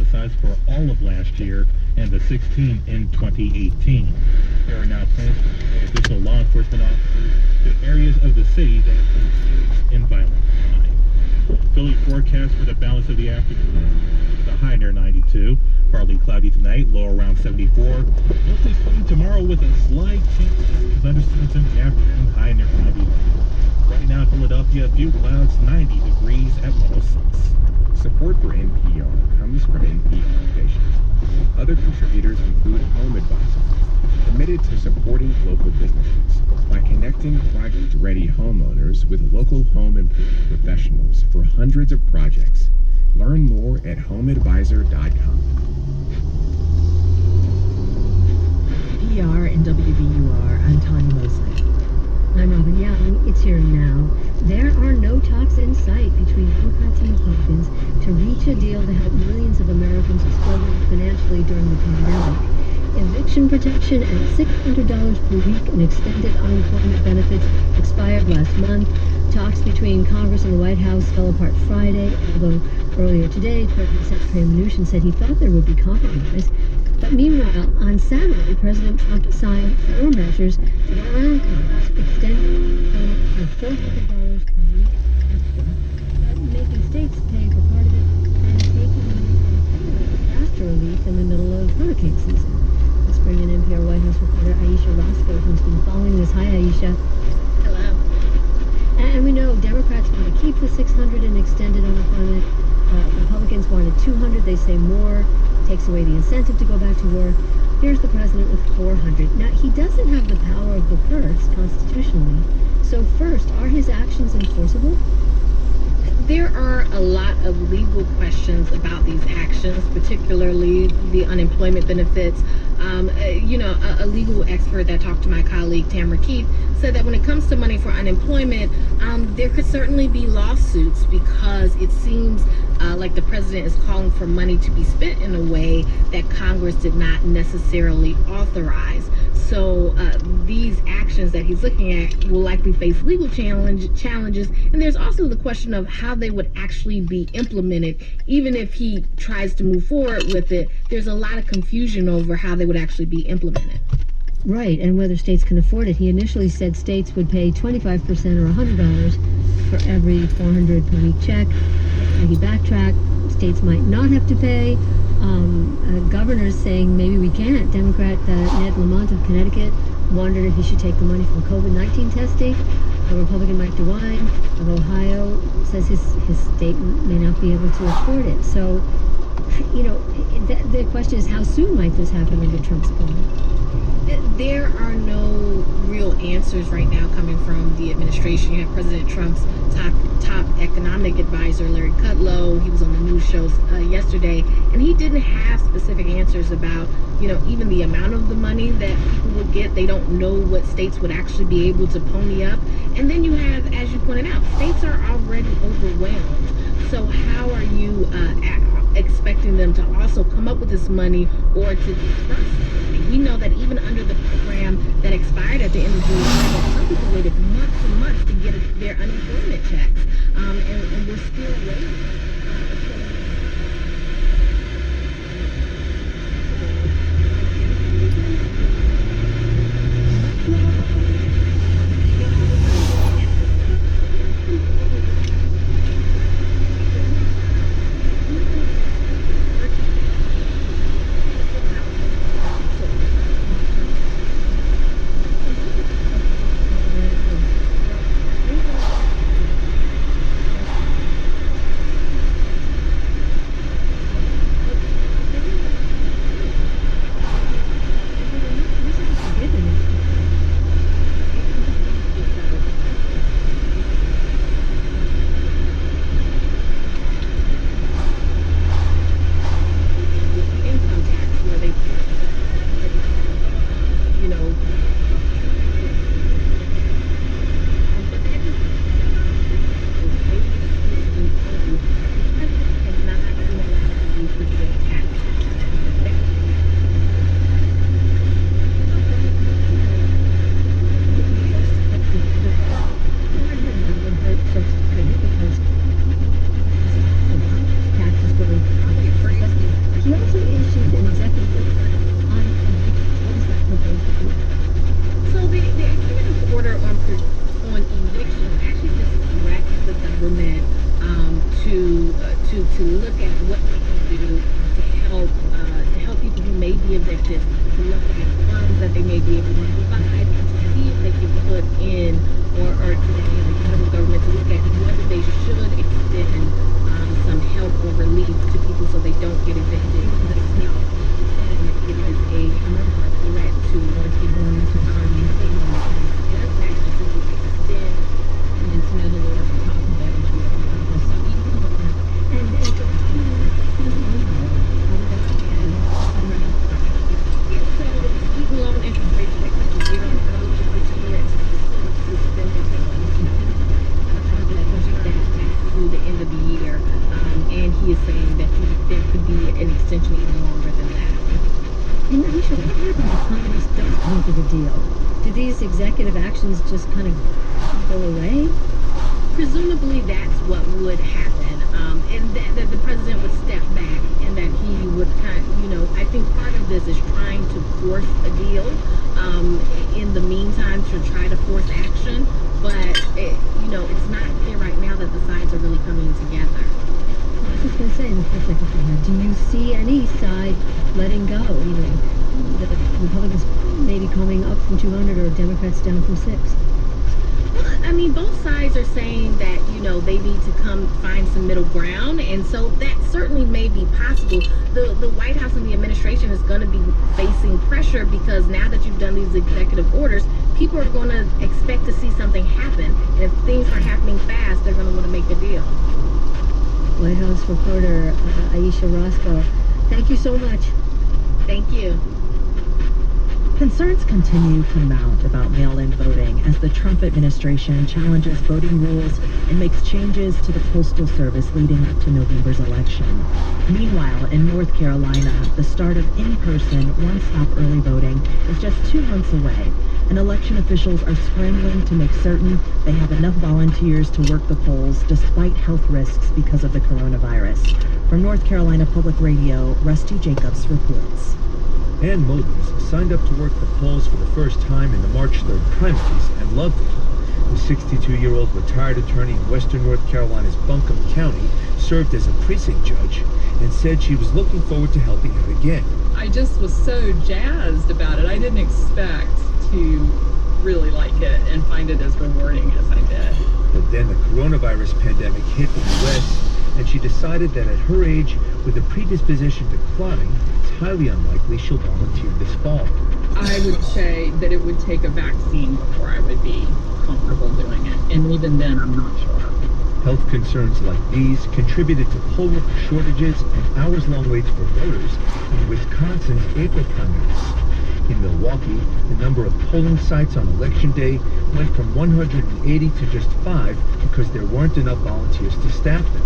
publicized for all of last year and the 16 in 2018. There are now plans to deploy additional law enforcement officers to areas of the city that have been engaged in violent crime. Philly forecast for the balance of the afternoon. The high near 92. Partly cloudy tonight, low around 74. Mostly sunny tomorrow with a slight chance of thunderstorms in the afternoon, high near 91. Right now in Philadelphia, a few clouds, 90 degrees at 106. Support for NPR comes from NP Foundations. Other contributors include Home Advisor, committed to supporting local businesses by connecting project-ready homeowners with local home improvement professionals for hundreds of projects. Learn more at homeadvisor.com. PR and WBUR, I'm Tanya Mosley. I'm Robin Young. It's here now. There are no talks in sight between Democrats and Republicans to reach a deal to help millions of Americans who struggled financially during the pandemic. Eviction protection at $600 per week and extended unemployment benefits expired last month. Talks between Congress and the White House fell apart Friday, although earlier today, President Secretary Mnuchin said he thought there would be compromise. But meanwhile, on Saturday, President Trump signed 4 measures to go around Congress, extending employment for $400 per week extra, making states pay for part of it, and taking money from disaster relief in the middle of hurricane season. Let's bring in NPR White House reporter Ayesha Rascoe, who's been following this. Hi, Ayesha. Hello. And we know Democrats want to keep the 600 in extended unemployment. Republicans wanted 200. They say more takes away the incentive to go back to work. Here's the president with 400. Now, he doesn't have the power of the purse constitutionally. So first, are his actions enforceable? There are a lot of legal questions about these actions, particularly the unemployment benefits. A legal expert that talked to my colleague Tamara Keith said that when it comes to money for unemployment, there could certainly be lawsuits because it seems like the president is calling for money to be spent in a way that Congress did not necessarily authorize. So these actions that he's looking at will likely face legal challenges. And there's also the question of how they would actually be implemented. Even if he tries to move forward with it, there's a lot of confusion over how they would actually be implemented. Right, and whether states can afford it. He initially said states would pay 25% or $100 for every 400 per week check. And he backtracked. States might not have to pay. Governors saying maybe we can't. Democrat Ned Lamont of Connecticut wondered if he should take the money from COVID-19 testing. Republican Mike DeWine of Ohio says his state may not be able to afford it. So, the question is, how soon might this happen under Trump's plan? There are no real answers right now coming from the administration. You have President Trump's top economic advisor, Larry Kudlow. He was on the news shows yesterday, and he didn't have specific answers about, even the amount of the money that people would get. They don't know what states would actually be able to pony up. And then you have, as you pointed out, states are already overwhelmed. So how are you expecting them to also come up with this money or to disperse it? We know that even under the program that expired at the end of July, some people waited months and months to get their unemployment checks, and we're still waiting. to look at what they can do to help people who may be evicted, to look at funds that they may be able to provide, and to see if they can put in or to the federal government to look at whether they should extend some help or relief to people so they don't get evicted. It is a threat to once people through the end of the year, and he is saying that there could be an extension even longer than that. And Aisha, what happens if Congress does come to the deal? Do these executive actions just kind of go away? Presumably that's what would happen, and that the president would step back and that he would I think part of this is trying to force a deal in the meantime to try to force action, but it's not clear right now that the sides are really coming together. I was just going to say, Mr. Secretary, do you see any side letting go? The Republicans maybe coming up from 200 or Democrats down from 6? Well, I mean, both sides are saying that, they need to come find some middle ground, and so that certainly may be possible. The White House and the administration is going to be facing pressure because now that you've done these executive orders, people are going to expect to see something happen. And if things are happening fast, they're going to want to make a deal. White House reporter Aisha Roscoe, thank you so much. Thank you. Concerns continue to mount about mail-in voting as the Trump administration challenges voting rules and makes changes to the Postal Service leading up to November's election. Meanwhile, in North Carolina, the start of in-person, one-stop early voting is just 2 months away, and election officials are scrambling to make certain they have enough volunteers to work the polls despite health risks because of the coronavirus. From North Carolina Public Radio, Rusty Jacobs reports. Ann Modens signed up to work the polls for the first time in the March 3rd primaries and loved it. The 62-year-old retired attorney in western North Carolina's Buncombe County served as a precinct judge and said she was looking forward to helping out again. I just was so jazzed about it. I didn't expect to really like it and find it as rewarding as I did. But then the coronavirus pandemic hit the U.S., and she decided that at her age, with a predisposition to clotting, it's highly unlikely she'll volunteer this fall. I would say that it would take a vaccine before I would be comfortable doing it, and even then I'm not sure. Health concerns like these contributed to poll worker shortages and hours-long waits for voters in Wisconsin's April primaries. In Milwaukee, the number of polling sites on Election Day went from 180 to just 5 because there weren't enough volunteers to staff them.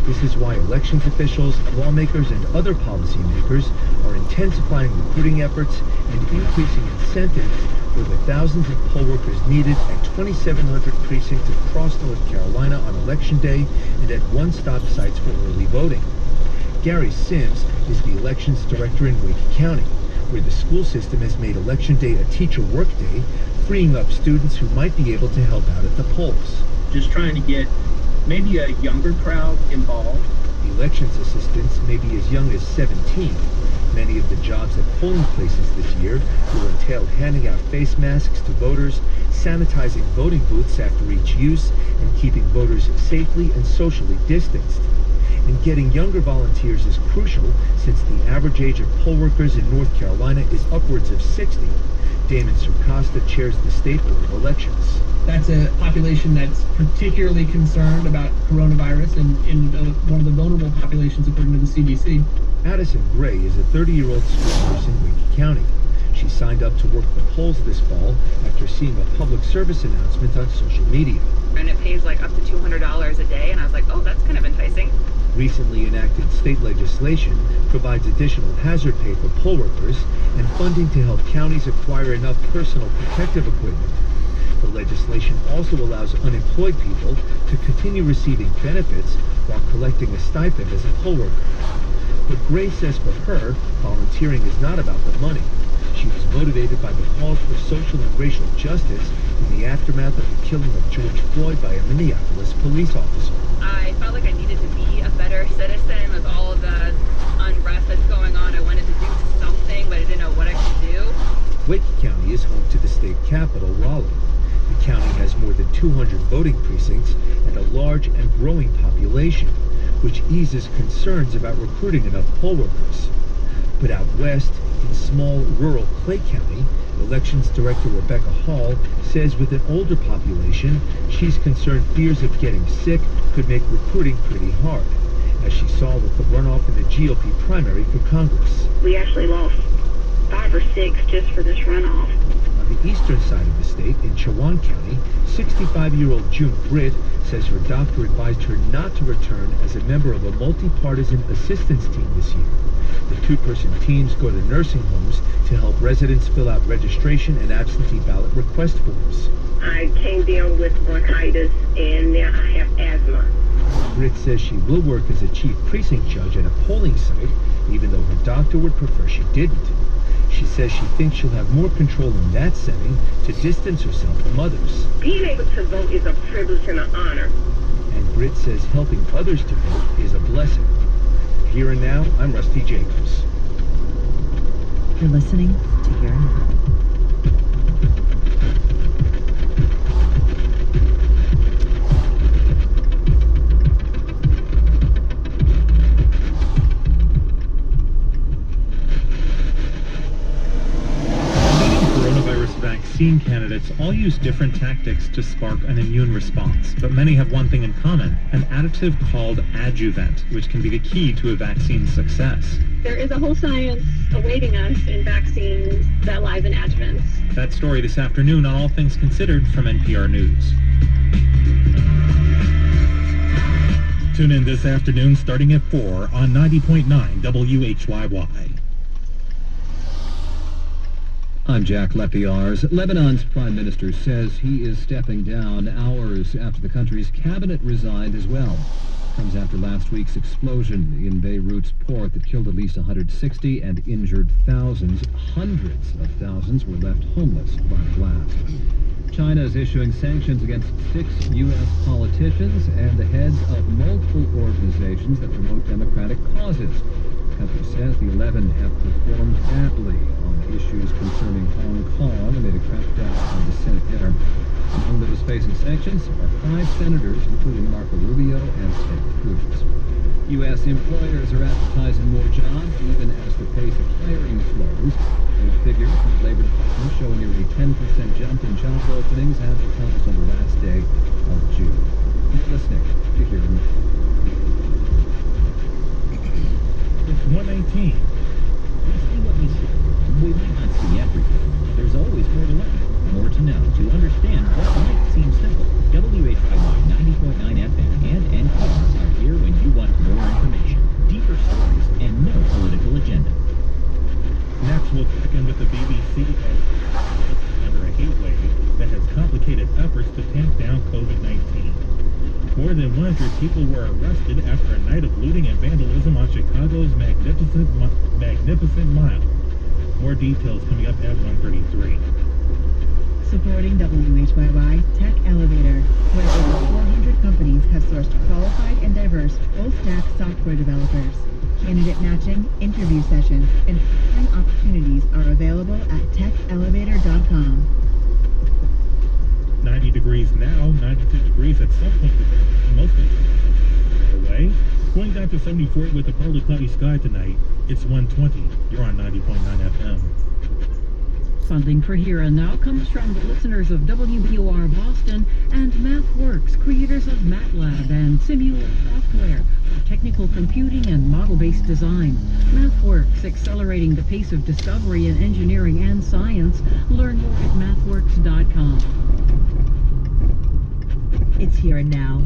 This is why elections officials, lawmakers, and other policymakers are intensifying recruiting efforts and increasing incentives for the thousands of poll workers needed at 2,700 precincts across North Carolina on Election Day and at one-stop sites for early voting. Gary Sims is the elections director in Wake County, where the school system has made Election Day a teacher workday, freeing up students who might be able to help out at the polls. Just trying to get maybe a younger crowd involved. The elections assistants may be as young as 17. Many of the jobs at polling places this year will entail handing out face masks to voters, sanitizing voting booths after each use, and keeping voters safely and socially distanced. And getting younger volunteers is crucial since the average age of poll workers in North Carolina is upwards of 60. Damon Surcosta chairs the State Board of Elections. That's a population that's particularly concerned about coronavirus and one of the vulnerable populations according to the CDC. Addison Gray is a 30-year-old school nurse in Wake County. She signed up to work the polls this fall after seeing a public service announcement on social media. And it pays like up to $200 a day, and I was like, oh, that's kind of enticing. Recently enacted state legislation provides additional hazard pay for poll workers and funding to help counties acquire enough personal protective equipment. The legislation also allows unemployed people to continue receiving benefits while collecting a stipend as a poll worker. But Gray says for her, volunteering is not about the money. She was motivated by the calls for social and racial justice in the aftermath of the killing of George Floyd by a Minneapolis police officer. I felt like I needed to be a better better citizen with all of the unrest that's going on. I wanted to do something, but I didn't know what I should do. Wake County is home to the state capital, Raleigh. The county has more than 200 voting precincts and a large and growing population, which eases concerns about recruiting enough poll workers. But out west, in small rural Clay County, Elections Director Rebecca Hall says with an older population, she's concerned fears of getting sick could make recruiting pretty hard, as she saw with the runoff in the GOP primary for Congress. We actually lost 5 or 6 just for this runoff. On the eastern side of the state, in Chowan County, 65-year-old June Britt says her doctor advised her not to return as a member of a multi-partisan assistance team this year. The 2-person teams go to nursing homes to help residents fill out registration and absentee ballot request forms. I came down with bronchitis and now I have asthma. Britt says she will work as a chief precinct judge at a polling site, even though her doctor would prefer she didn't. She says she thinks she'll have more control in that setting to distance herself from others. Being able to vote is a privilege and an honor. And Britt says helping others to vote is a blessing. Here and now, I'm Rusty Jacobs. You're listening to Here and Now. Vaccine candidates all use different tactics to spark an immune response, but many have one thing in common, an additive called adjuvant, which can be the key to a vaccine's success. There is a whole science awaiting us in vaccines that lies in adjuvants. That story this afternoon on All Things Considered from NPR News. Tune in this afternoon starting at 4 on 90.9 WHYY. I'm Jack Lepiarz. Lebanon's prime minister says he is stepping down hours after the country's cabinet resigned as well. Comes after last week's explosion in Beirut's port that killed at least 160 and injured thousands. Hundreds of thousands were left homeless by the blast. China is issuing sanctions against 6 U.S. politicians and the heads of multiple organizations that promote democratic causes. The country says the 11 have performed badly on issues concerning Hong Kong amid a crackdown on dissent there. Among those facing sanctions are 5 senators, including Marco Rubio and Ted Cruz. U.S. employers are advertising more jobs even as the pace of hiring slows. New figures from the Labor Department show a nearly 10% jump in job openings advertised on the last day of June. You're listening to Here and Now. It's 1:18. We see what we see. We might not see everything. There's always more to learn, more to know, to understand what might seem simple. WHYY 90.9 FM and NPR are here when you want more information, deeper stories, and no political agenda. Next, we'll check in with the BBC under a heat wave that has complicated efforts to tamp down COVID-19. More than 100 people were arrested after a night of looting and vandalism on Chicago's Magnificent Mile. More details coming up at 1:33. Supporting WHYY Tech Elevator, where over 400 companies have sourced qualified and diverse full-stack software developers. Candidate matching, interview sessions, and hiring opportunities are available at techelevator.com. 90 degrees now, 92 degrees at some point today. Mostly away. Going down to 74 with a partly cloudy sky tonight. It's 1:20. You're on 90.9 FM. Funding for Here and Now comes from the listeners of WBUR Boston and MathWorks, creators of MATLAB and Simula software for technical computing and model-based design. MathWorks, accelerating the pace of discovery in engineering and science. Learn more at mathworks.com. It's Here and Now.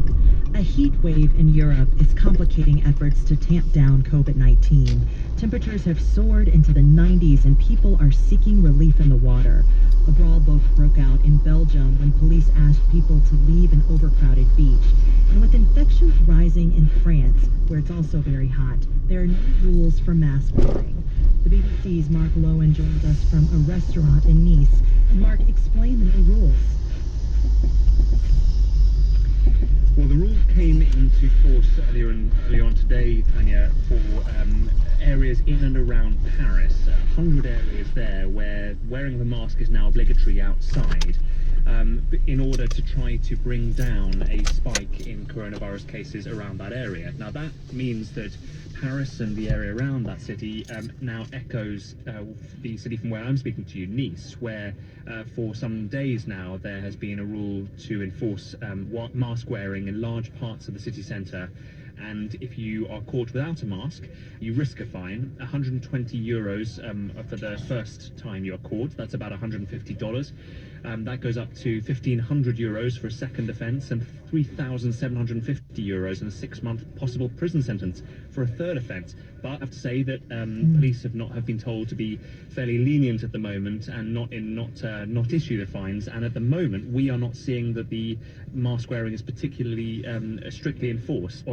A heat wave in Europe is complicating efforts to tamp down COVID-19. Temperatures have soared into the 90s and people are seeking relief in the water. A brawl both broke out in Belgium when police asked people to leave an overcrowded beach. And with infections rising in France, where it's also very hot, there are no rules for mask wearing. The BBC's Mark Lowen joins us from a restaurant in Nice. And Mark, explain the new rules. Well, the rules came came into force earlier on today, Tanya, for areas in and around Paris. 100 areas there where wearing the mask is now obligatory outside, in order to try to bring down a spike in coronavirus cases around that area. Now that means that Paris and the area around that city now echoes the city from where I'm speaking to you, Nice, where for some days now there has been a rule to enforce mask wearing in large parts of the city centre. And if you are caught without a mask, you risk a fine, 120 euros for the first time you're caught. That's about $150. That goes up to 1,500 euros for a second offence and 3,750 euros and a 6-month possible prison sentence for a third offence. But I have to say that police have been told to be fairly lenient at the moment and not issue the fines. And at the moment, we are not seeing that the mask wearing is particularly strictly enforced.